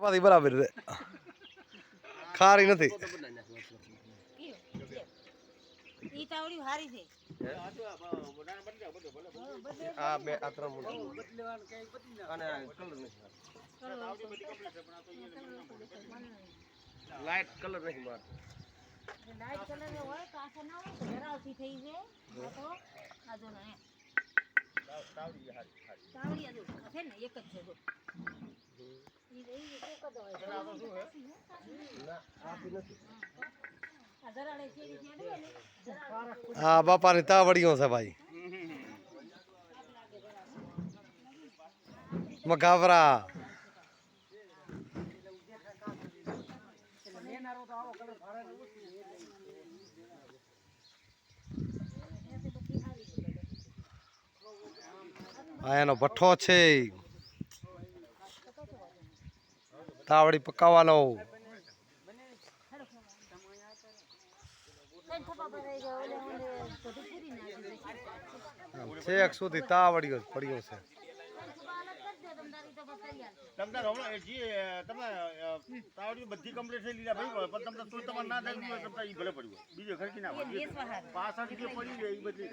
પાછી બરાબર છે ખારી નથી ઈ તાવડી હારી છે આ બે આ ત્રણ બદલેવાનું કઈ બદલી ના અને કલર નથી લાઈટ કલર નહીં માર લાઈટ કલર હોય કાસા ના હોય તો ધરાવતી થઈ છે તો આજો ને તાવડી હારી તાવડી આજો છે ને એક જ છે જો ઈ એક જ હોય ધરાવ શું હે ના આપી નથી આ ધરાળે ચેડી છે ને હા બાપાની તાવડીઓ છે ભાઈ મગાવરા આ એનો ભઠ્ઠો છે તાવડી પકાવવાનો છેક સુધી તાવડીઓ પડ્યો છે તમને તાવડી બધી કમ્પ્લીટ થઈ લીધા ભાઈ પણ તમને તો તમારે ના થાય હોય તમને ભલે પડ્યું બીજો ખર્ચી ના પાછળ જે પડી એ બદલી